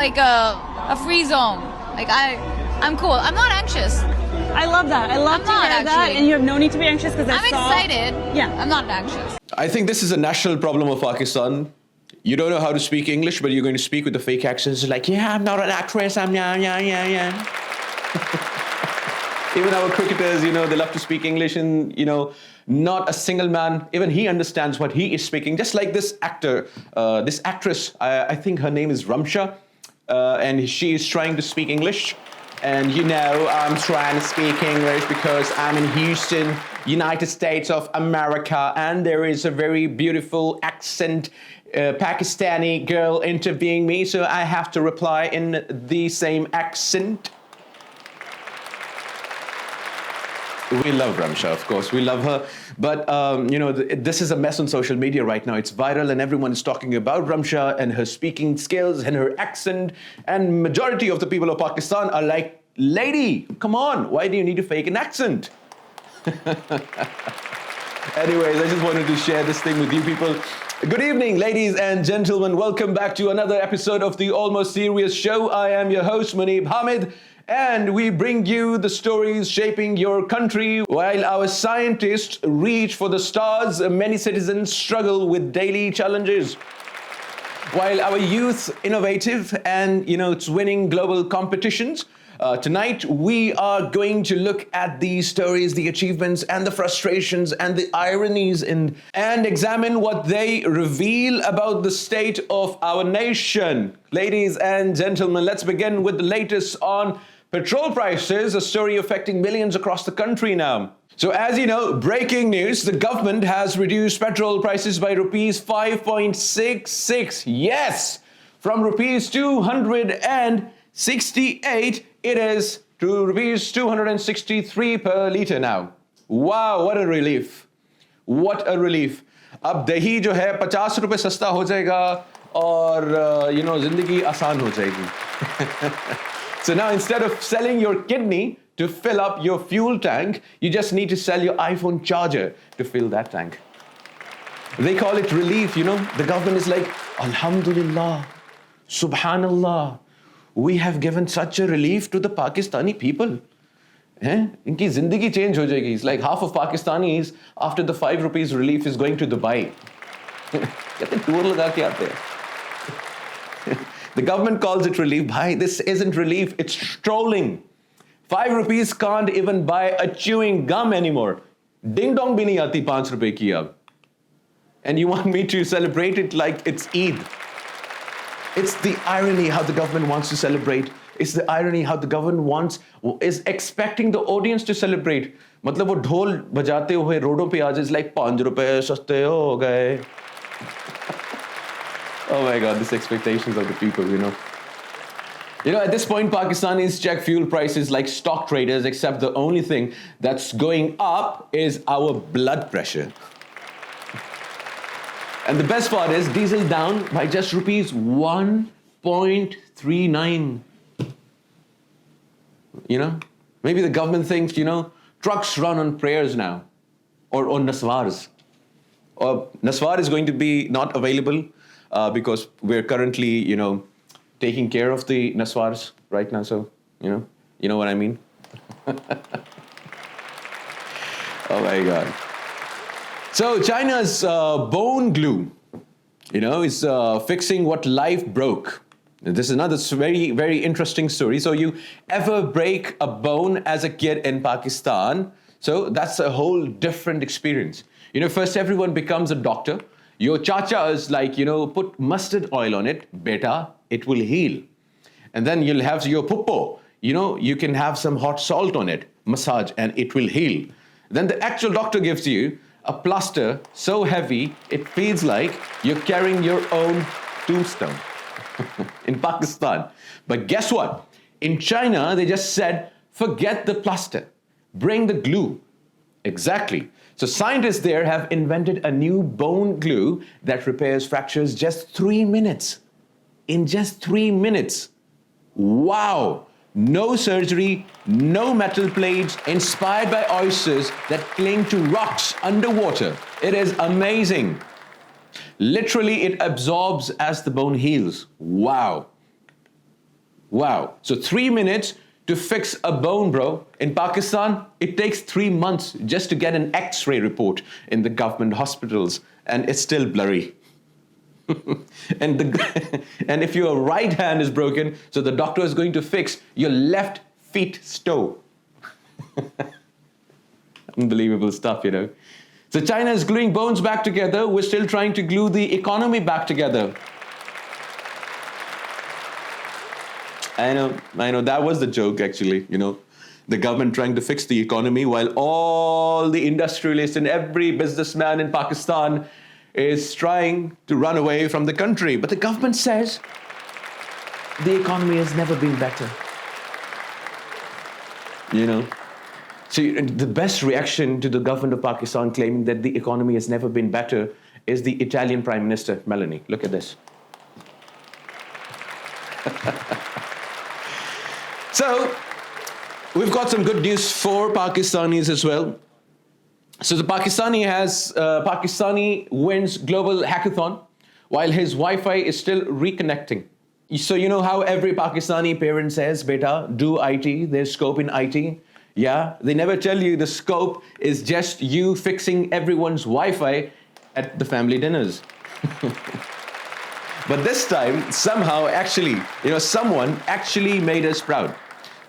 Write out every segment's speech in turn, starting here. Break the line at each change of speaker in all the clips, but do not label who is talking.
like a free zone. Like I'm cool. I'm not anxious.
I love that. I love
I'm
to
not
hear that,
actually.
and you have no need to be anxious because
I'm excited.
Yeah.
I'm not anxious.
I think this is a national problem of Pakistan. You don't know how to speak English, but you're going to speak with a fake accent. It's like, yeah, I'm not an actress. I'm yeah. Even our cricketers, they love to speak English, and, not a single man, even he understands what he is speaking. Just like this actor, this actress, I think her name is Ramsha, and she is trying to speak English. And I'm trying to speak English because I'm in Houston, United States of America, and there is a very beautiful accent Pakistani girl interviewing me, so I have to reply in the same accent. We love Ramsha, of course, we love her. But, this is a mess on social media right now. It's viral and everyone is talking about Ramsha and her speaking skills and her accent. And majority of the people of Pakistan are like, lady, come on, why do you need to fake an accent? Anyways, I just wanted to share this thing with you people. Good evening, ladies and gentlemen. Welcome back to another episode of the Almost Serious Show. I am your host, Munib Hamid. And we bring you the stories shaping your country. While our scientists reach for the stars, many citizens struggle with daily challenges. While our youth innovative and, it's winning global competitions, tonight we are going to look at these stories, the achievements and the frustrations and the ironies and examine what they reveal about the state of our nation. Ladies and gentlemen, let's begin with the latest on petrol prices, a story affecting millions across the country now. So as you know, breaking news, the government has reduced petrol prices by rupees 5.66. Yes, from rupees 268, it is to rupees 263 per litre now. Wow, what a relief. What a relief. अब दही जो है 50 रुपए सस्ता हो जाएगा और जिंदगी आसान हो जाएगी. So now instead of selling your kidney to fill up your fuel tank, you just need to sell your iPhone charger to fill that tank. They call it relief, The government is like, Alhamdulillah, Subhanallah, we have given such a relief to the Pakistani people. Inki zindagi change ho jayegi. It's like half of Pakistanis, after the 5 rupees relief, is going to Dubai. Tour laga ke aate hain. The government calls it relief. Bhai, this isn't relief, it's trolling. 5 rupees can't even buy a chewing gum anymore. Ding dong bhi nahi aati 5 rupees ki ab. And you want me to celebrate it like it's Eid. It's the irony how the government wants to celebrate. It's the irony how the government is expecting the audience to celebrate. मतलब वो ढोल बजाते हुए रोडों पे आज is like 5 रुपए सस्ते हो गए. Oh my God, these expectations of the people, at this point, Pakistanis check fuel prices like stock traders, except the only thing that's going up is our blood pressure. And the best part is diesel down by just rupees 1.39. Maybe the government thinks, trucks run on prayers now or on naswars. Or naswar is going to be not available because we're currently, taking care of the naswars right now. So, you know what I mean? Oh my God. So China's bone glue, is fixing what life broke. This is another very, very interesting story. So you ever break a bone as a kid in Pakistan? So that's a whole different experience. First everyone becomes a doctor. Your chacha is like, put mustard oil on it, beta, it will heal. And then you'll have your puppo, you can have some hot salt on it, massage, and it will heal. Then the actual doctor gives you a plaster so heavy, it feels like you're carrying your own tombstone in Pakistan. But guess what? In China, they just said, forget the plaster, bring the glue. Exactly. So scientists there have invented a new bone glue that repairs fractures just 3 minutes. In just 3 minutes. Wow. No surgery, no metal plates, inspired by oysters that cling to rocks underwater. It is amazing. Literally, it absorbs as the bone heals. Wow. Wow. So 3 minutes to fix a bone, bro. In Pakistan, it takes 3 months just to get an X-ray report in the government hospitals, and it's still blurry. and if your right hand is broken, so the doctor is going to fix your left feet toe. Unbelievable stuff, you know. So China is gluing bones back together. We're still trying to glue the economy back together. I know, that was the joke actually, you know. The government trying to fix the economy while all the industrialists and every businessman in Pakistan is trying to run away from the country. But the government says the economy has never been better. You know. So the best reaction to the government of Pakistan claiming that the economy has never been better is the Italian Prime Minister, Meloni. Look at this. So, we've got some good news for Pakistanis as well. So the Pakistani wins global hackathon while his Wi-Fi is still reconnecting. So you know how every Pakistani parent says, beta, do IT, there's scope in IT. Yeah, they never tell you the scope is just you fixing everyone's Wi-Fi at the family dinners. But this time, somehow, actually, someone actually made us proud.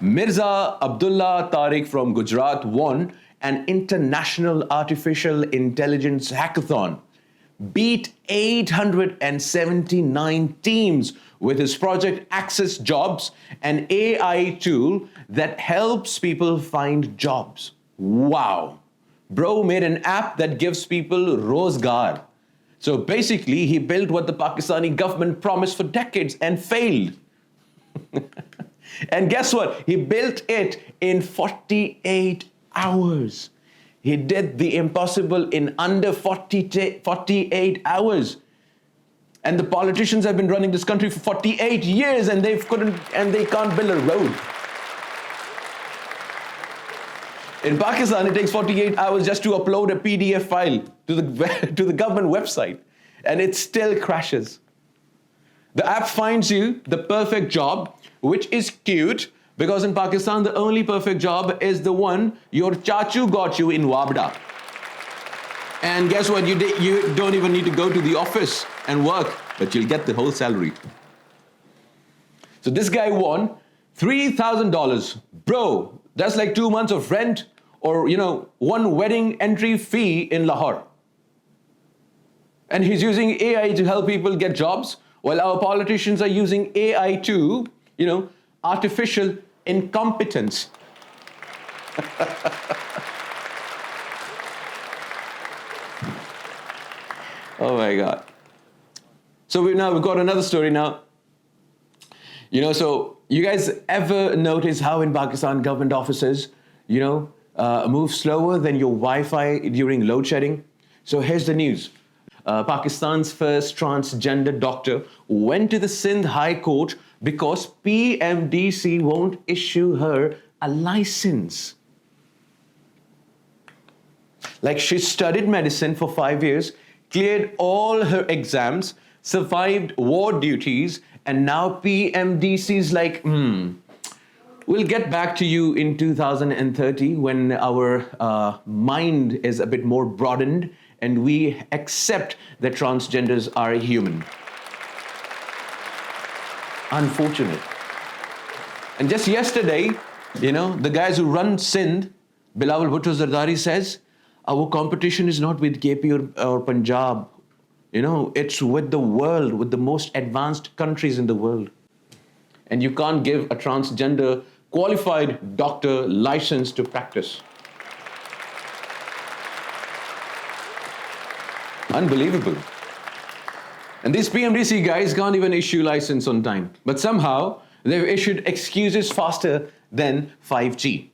Mirza Abdullah Tariq from Gujarat won an international artificial intelligence hackathon, beat 879 teams with his project Access Jobs, an AI tool that helps people find jobs. Wow. Bro made an app that gives people rozgar. So basically, he built what the Pakistani government promised for decades and failed. And guess what? He built it in 48 hours. He did the impossible in under 48 hours. And the politicians have been running this country for 48 years and they can't build a road. In Pakistan, it takes 48 hours just to upload a PDF file to the government website, and it still crashes. The app finds you the perfect job, which is cute, because in Pakistan, the only perfect job is the one your chachu got you in Wabda. And guess what? You don't even need to go to the office and work, but you'll get the whole salary. So this guy won $3,000. Bro, that's like 2 months of rent or, one wedding entry fee in Lahore. And he's using AI to help people get jobs, while our politicians are using AI to, artificial incompetence. Oh my God. So we've got another story now. So you guys ever notice how in Pakistan government offices, move slower than your Wi-Fi during load shedding? So here's the news. Pakistan's first transgender doctor went to the Sindh High Court because PMDC won't issue her a license. Like, she studied medicine for 5 years, cleared all her exams, survived ward duties, and now PMDC's like, we'll get back to you in 2030 when our mind is a bit more broadened and we accept that transgenders are human. Unfortunate. And just yesterday, the guys who run Sindh, Bilawal Bhutto Zardari says, our competition is not with KP or Punjab. It's with the world, with the most advanced countries in the world. And you can't give a transgender qualified doctor license to practice. Unbelievable. And these PMDC guys can't even issue license on time. But somehow, they've issued excuses faster than 5G.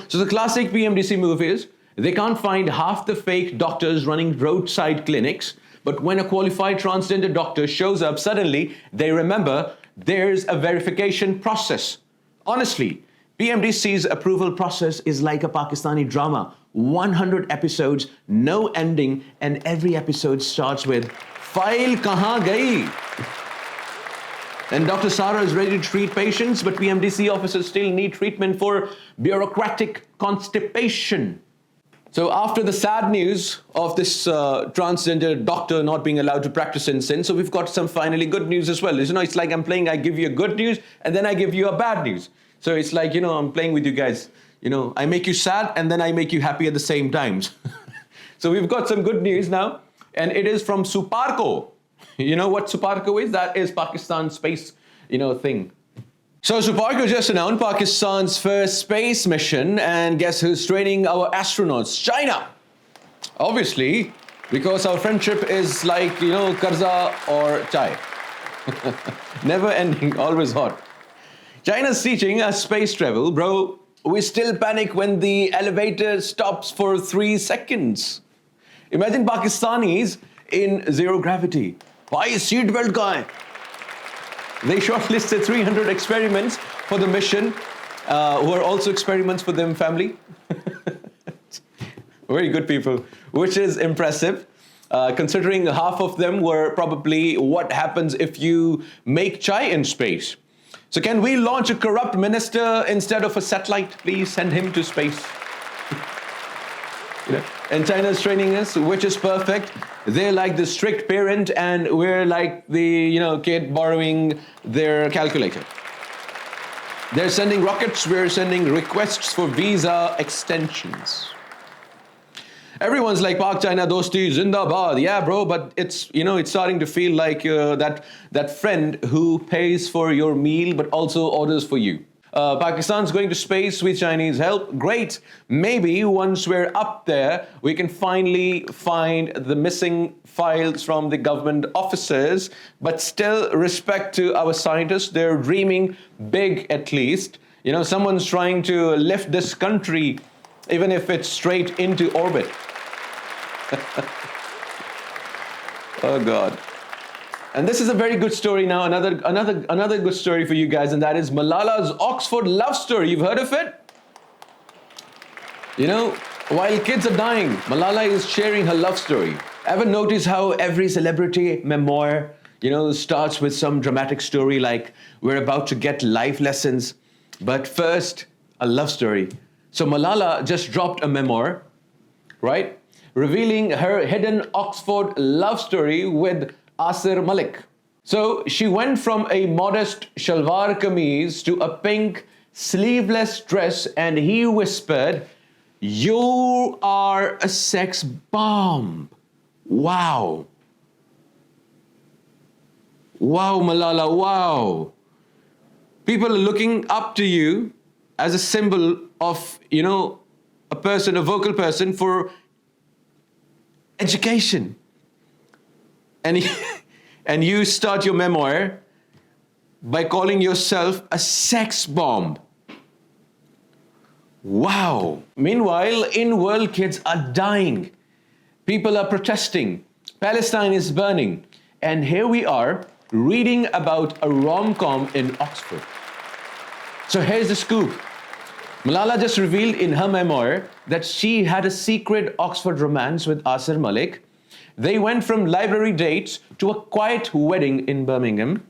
So the classic PMDC move is, they can't find half the fake doctors running roadside clinics, but when a qualified transgender doctor shows up, suddenly they remember there's a verification process. Honestly, PMDC's approval process is like a Pakistani drama. 100 episodes, no ending, and every episode starts with, "File kahan gayi?" And Dr. Sarah is ready to treat patients, but PMDC officers still need treatment for bureaucratic constipation. So after the sad news of this transgender doctor not being allowed to practice in sin, so we've got some finally good news as well. You know, it's like I'm playing, I give you a good news, and then I give you a bad news. So it's like, you know, I'm playing with you guys. You know, I make you sad, and then I make you happy at the same time. So we've got some good news now, and it is from Suparko. You know what Suparko is? That is Pakistan's space, thing. So Suparko just announced Pakistan's first space mission, and guess who's training our astronauts? China. Obviously, because our friendship is like, karza or chai. Never ending, always hot. China's teaching us space travel, bro. We still panic when the elevator stops for 3 seconds. Imagine Pakistanis in zero gravity. Why is seatbelt guy? They shortlisted 300 experiments for the mission, who are also experiments for them family. Very good people, which is impressive, considering half of them were probably what happens if you make chai in space. So can we launch a corrupt minister instead of a satellite? Please send him to space. And China's training us, which is perfect. They're like the strict parent, and we're like the kid borrowing their calculator. They're sending rockets, we're sending requests for visa extensions. Everyone's like, Pak China Dosti Zindabad. Yeah, bro, but it's starting to feel like that friend who pays for your meal but also orders for you. Pakistan's going to space with Chinese help. Great. Maybe once we're up there, we can finally find the missing files from the government officers. But still, respect to our scientists. They're dreaming big, at least. Someone's trying to lift this country, even if it's straight into orbit. Oh, God. And this is a very good story now, another good story for you guys, and that is Malala's Oxford love story. You've heard of it? While kids are dying, Malala is sharing her love story. Ever notice how every celebrity memoir, starts with some dramatic story like we're about to get life lessons, but first, a love story. So Malala just dropped a memoir, right? Revealing her hidden Oxford love story with Asir Malik. So she went from a modest shalwar kameez to a pink sleeveless dress, and he whispered, "You are a sex bomb." Wow. Wow, Malala, wow. People are looking up to you as a symbol of, a person, a vocal person for education. And you start your memoir by calling yourself a sex bomb. Wow. Meanwhile, in world, kids are dying. People are protesting. Palestine is burning. And here we are reading about a rom-com in Oxford. So here's the scoop. Malala just revealed in her memoir that she had a secret Oxford romance with Asir Malik. They went from library dates to a quiet wedding in Birmingham.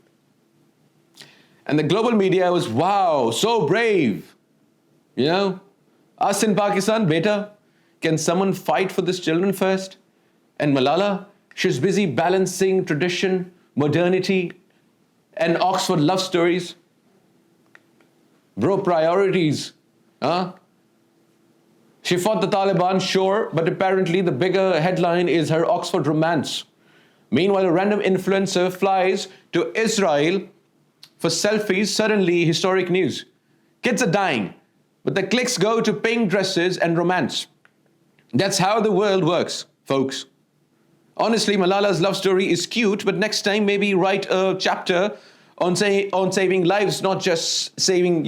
And the global media was, wow, so brave. Us in Pakistan, beta, can someone fight for these children first? And Malala, she's busy balancing tradition, modernity, and Oxford love stories. Bro, priorities, huh? She fought the Taliban, sure, but apparently the bigger headline is her Oxford romance. Meanwhile, a random influencer flies to Israel for selfies. Suddenly, historic news. Kids are dying, but the clicks go to pink dresses and romance. That's how the world works, folks. Honestly, Malala's love story is cute, but next time maybe write a chapter on saving lives, not just saving,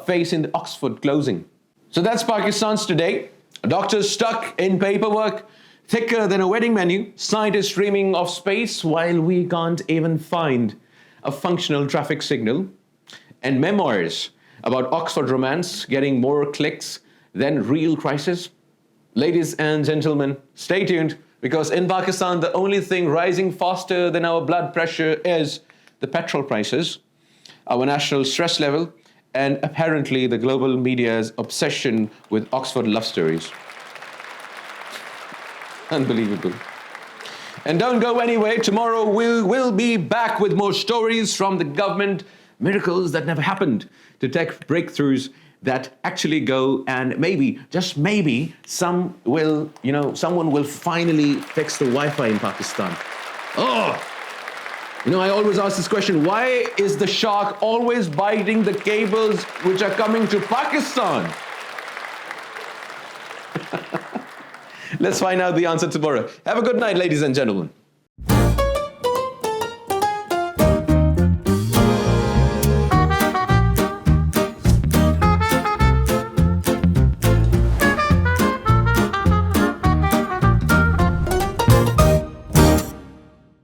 face in the Oxford closing. So that's Pakistan's today. Doctors stuck in paperwork thicker than a wedding menu. Scientists dreaming of space while we can't even find a functional traffic signal. And memoirs about Oxford romance getting more clicks than real crisis. Ladies and gentlemen, stay tuned, because in Pakistan, the only thing rising faster than our blood pressure is the petrol prices, our national stress level, and apparently the global media's obsession with Oxford love stories. Unbelievable. And don't go anywhere. Tomorrow we'll be back with more stories from the government, miracles that never happened, to tech breakthroughs that actually go, and maybe, just maybe, someone will finally fix the Wi-Fi in Pakistan. Oh! I always ask this question, why is the shark always biting the cables which are coming to Pakistan? Let's find out the answer tomorrow. Have a good night, ladies and gentlemen.